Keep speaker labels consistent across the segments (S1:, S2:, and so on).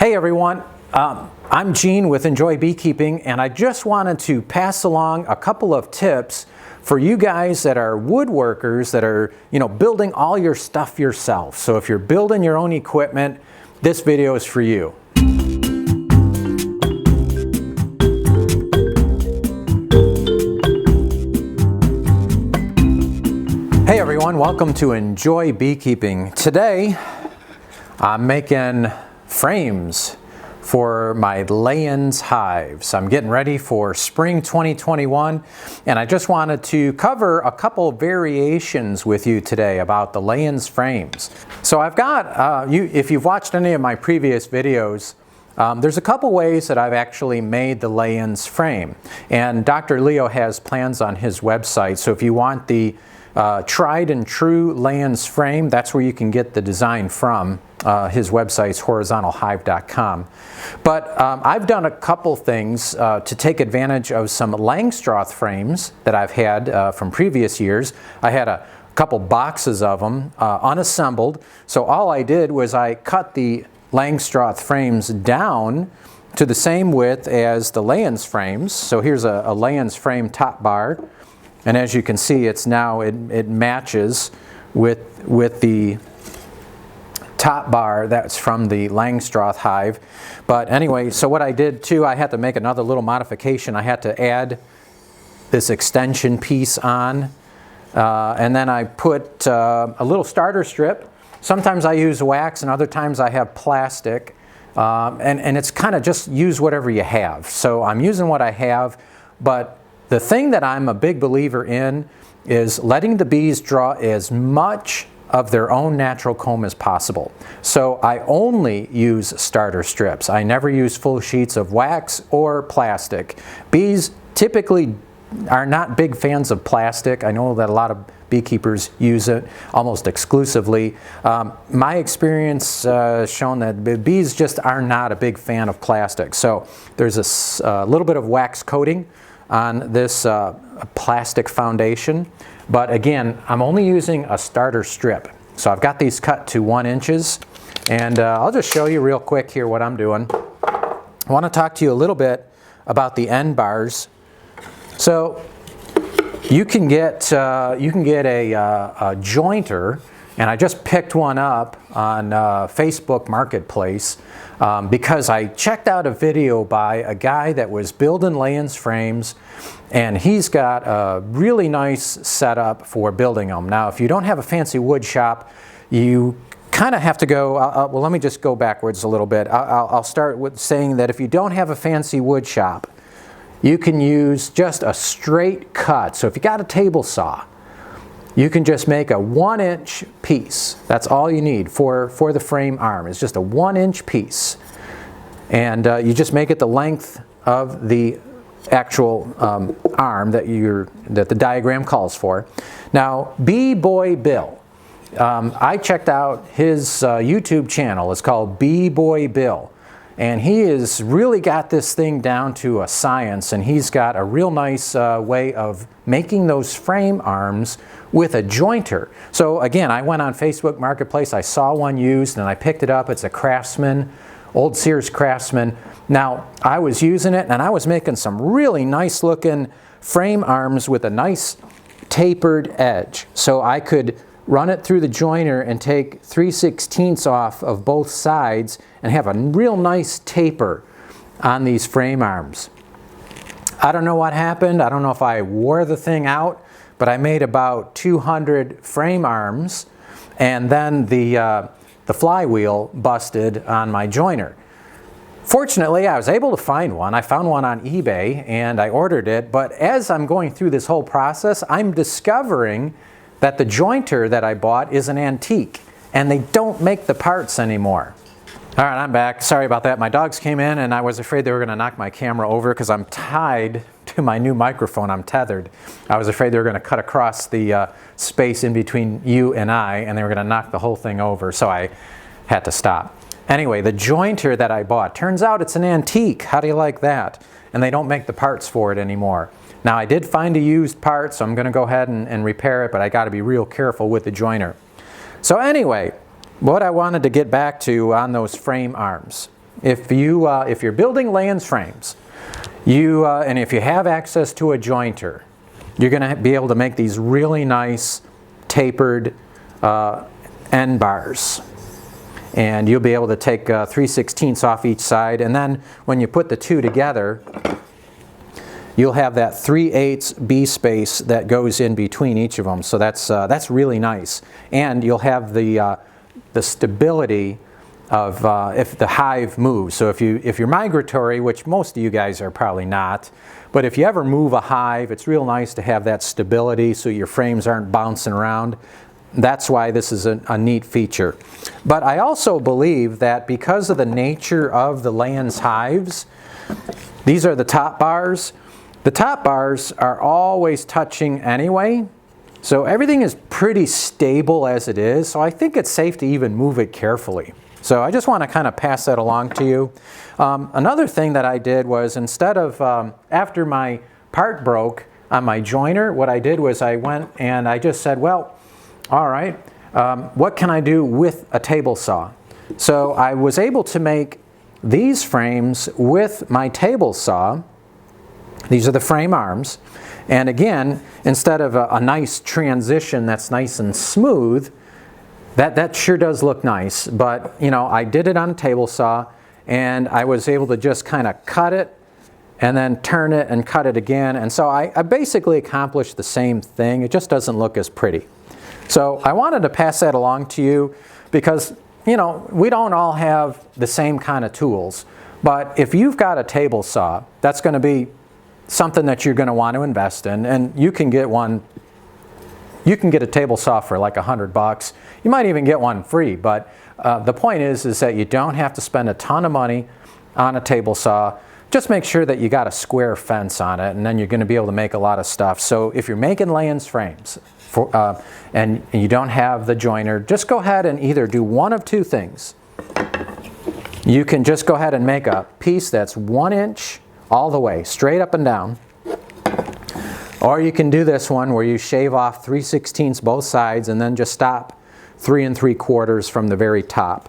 S1: Hey everyone, I'm Gene with Enjoy Beekeeping, and I just wanted to pass along a couple of tips for you guys that are woodworkers that are, building all your stuff yourself. So if you're building your own equipment, this video is for you. Hey everyone, welcome to Enjoy Beekeeping. Today, I'm making frames for my Layens hives. I'm getting ready for spring 2021, and I just wanted to cover a couple variations with you today about the Layens frames. So I've got, if you've watched any of my previous videos, there's a couple ways that I've actually made the Layens frame. And Dr. Leo has plans on his website, so if you want the tried and true Layens frame, that's where you can get the design from. His website's horizontalhive.com. But I've done a couple things to take advantage of some Langstroth frames that I've had from previous years. I had a couple boxes of them unassembled, so all I did was I cut the Langstroth frames down to the same width as the Layens frames. So here's a Layens frame top bar, and as you can see, it's now it matches with the top bar that's from the Langstroth hive. But anyway, so what I did too, I had to make another little modification. I had to add this extension piece on, and then I put a little starter strip. Sometimes I use wax and other times I have plastic, and it's kind of just use whatever you have. So I'm using what I have, but the thing that I'm a big believer in is letting the bees draw as much of their own natural comb as possible. So I only use starter strips. I never use full sheets of wax or plastic. Bees typically are not big fans of plastic. I know that a lot of beekeepers use it almost exclusively. My experience has shown that bees just are not a big fan of plastic. So there's a little bit of wax coating on this plastic foundation. But again, I'm only using a starter strip. So I've got these cut to 1 inches, and I'll just show you real quick here what I'm doing. I want to talk to you a little bit about the end bars. So you can get a jointer, and I just picked one up on Facebook Marketplace because I checked out a video by a guy that was building Layens frames, and he's got a really nice setup for building them. Now, if you don't have a fancy wood shop, you kind of have to go, well, let me just go backwards a little bit. I'll start with saying that if you don't have a fancy wood shop, you can use just a straight cut. So if you got a table saw, you can just make a 1-inch piece. That's all you need for the frame arm. It's just a 1-inch piece. And you just make it the length of the actual arm that the diagram calls for. Now, Bee Boy Bill. I checked out his YouTube channel. It's called Bee Boy Bill. And he has really got this thing down to a science, and he's got a real nice way of making those frame arms with a jointer. So again, I went on Facebook Marketplace, I saw one used, and I picked it up. It's a Craftsman, old Sears Craftsman. Now, I was using it, and I was making some really nice looking frame arms with a nice tapered edge. So I could run it through the joiner and take 3/16 off of both sides and have a real nice taper on these frame arms. I don't know what happened. I don't know if I wore the thing out, but I made about 200 frame arms, and then the flywheel busted on my joiner. Fortunately, I was able to find one. I found one on eBay and I ordered it, but as I'm going through this whole process, I'm discovering that the jointer that I bought is an antique, and they don't make the parts anymore. All right, I'm back. Sorry about that. My dogs came in, and I was afraid they were going to knock my camera over because I'm tied to my new microphone. I'm tethered. I was afraid they were going to cut across the space in between you and I, and they were going to knock the whole thing over, so I had to stop. Anyway, the jointer that I bought, turns out it's an antique. How do you like that? And they don't make the parts for it anymore. Now, I did find a used part, so I'm going to go ahead and repair it, but I got to be real careful with the joiner. So anyway, what I wanted to get back to on those frame arms. if you're building Layens frames, and if you have access to a jointer, you're going to be able to make these really nice tapered end bars. And you'll be able to take 3/16 off each side, and then when you put the two together, you'll have that 3/8 B space that goes in between each of them. So that's really nice, and you'll have the stability of if the hive moves. So if you're migratory, which most of you guys are probably not, but if you ever move a hive, it's real nice to have that stability so your frames aren't bouncing around. That's why this is a neat feature. But I also believe that because of the nature of the Layens hives, these are the top bars. The top bars are always touching anyway, so everything is pretty stable as it is, so I think it's safe to even move it carefully. So I just want to kind of pass that along to you. Another thing that I did was, instead of, after my part broke on my joiner, what I did was I went and I just said, well, all right, what can I do with a table saw? So I was able to make these frames with my table saw. These are the frame arms. And again, instead of a nice transition that's nice and smooth, that sure does look nice. But, you know, I did it on a table saw, and I was able to just kind of cut it and then turn it and cut it again. And so I basically accomplished the same thing. It just doesn't look as pretty. So I wanted to pass that along to you because, you know, we don't all have the same kind of tools. But if you've got a table saw, that's going to be something that you're going to want to invest in. And you can get one, you can get a table saw for like $100. You might even get one free. But the point is that you don't have to spend a ton of money on a table saw. Just make sure that you got a square fence on it, and then you're going to be able to make a lot of stuff. So if you're making Layens frames, and you don't have the joiner, just go ahead and either do one of two things. You can just go ahead and make a piece that's 1 inch all the way, straight up and down. Or you can do this one where you shave off 3/16 both sides and then just stop 3 3/4 from the very top.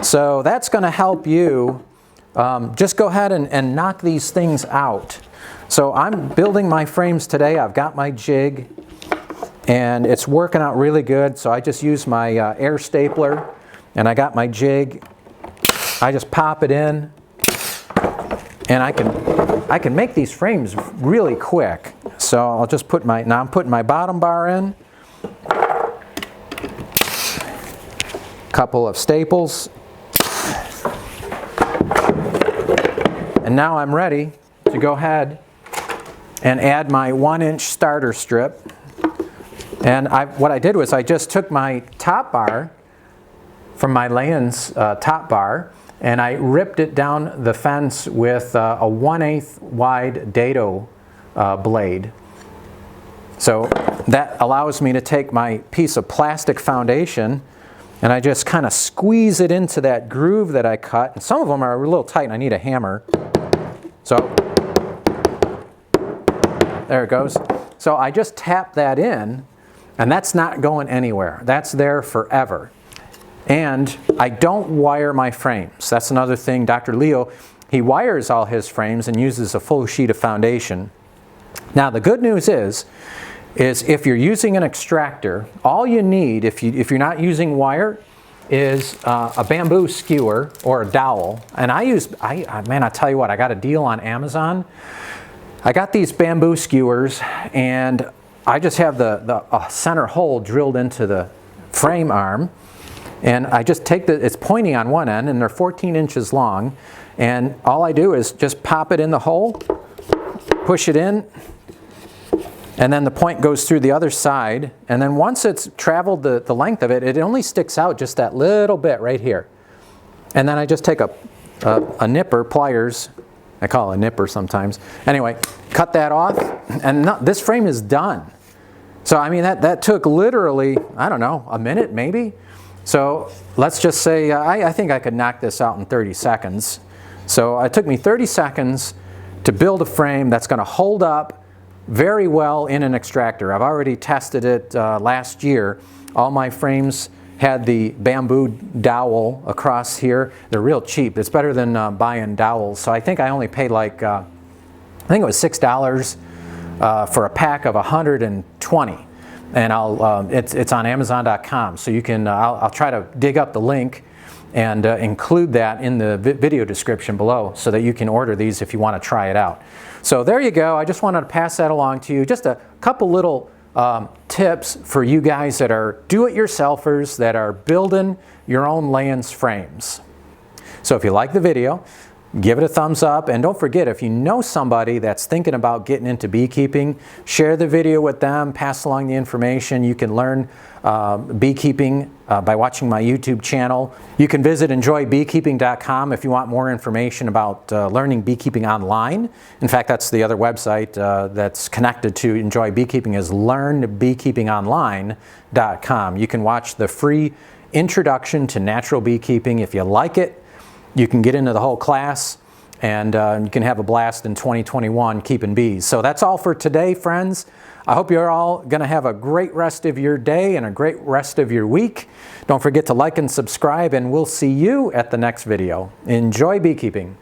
S1: So that's going to help you just go ahead and knock these things out. So I'm building my frames today. I've got my jig, and it's working out really good. So I just use my air stapler, and I got my jig. I just pop it in, and I can make these frames really quick. So I'll just put now I'm putting my bottom bar in, couple of staples, and now I'm ready to go ahead and add my 1 inch starter strip. And what I did was I just took my top bar from my Layens top bar, and I ripped it down the fence with a 1/8 wide dado blade. So that allows me to take my piece of plastic foundation, and I just kind of squeeze it into that groove that I cut. And some of them are a little tight and I need a hammer. So there it goes. So I just tap that in, and that's not going anywhere. That's there forever. And I don't wire my frames. That's another thing. Dr. Leo, he wires all his frames and uses a full sheet of foundation. Now the good news is if you're using an extractor, all you need, if you're not using wire, is a bamboo skewer or a dowel. And man, I tell you what, I got a deal on Amazon. I got these bamboo skewers, and I just have the center hole drilled into the frame arm. And I just take it's pointy on one end, and they're 14 inches long. And all I do is just pop it in the hole, push it in, and then the point goes through the other side. And then once it's traveled the length of it, it only sticks out just that little bit right here. And then I just take a nipper, pliers, I call it a nipper sometimes. Anyway, cut that off, and this frame is done. So I mean, that took literally, I don't know, a minute maybe. So let's just say, I think I could knock this out in 30 seconds. So it took me 30 seconds to build a frame that's going to hold up very well in an extractor. I've already tested it last year. All my frames had the bamboo dowel across here. They're real cheap. It's better than buying dowels. So I think I only paid like, I think it was $6 for a pack of 120. And it's on Amazon.com. So you can, I'll try to dig up the link and include that in the video description below so that you can order these if you want to try it out. So there you go. I just wanted to pass that along to you. Just a couple little tips for you guys that are do-it-yourselfers, that are building your own Layens frames. So if you like the video, give it a thumbs up, and don't forget, if you know somebody that's thinking about getting into beekeeping, share the video with them, pass along the information. You can learn beekeeping by watching my YouTube channel. You can visit enjoybeekeeping.com if you want more information about learning beekeeping online. In fact, that's the other website that's connected to Enjoy Beekeeping is learnbeekeepingonline.com. You can watch the free introduction to natural beekeeping. If you like it, you can get into the whole class, and you can have a blast in 2021 keeping bees. So that's all for today, friends. I hope you're all going to have a great rest of your day and a great rest of your week. Don't forget to like and subscribe, and we'll see you at the next video. Enjoy beekeeping.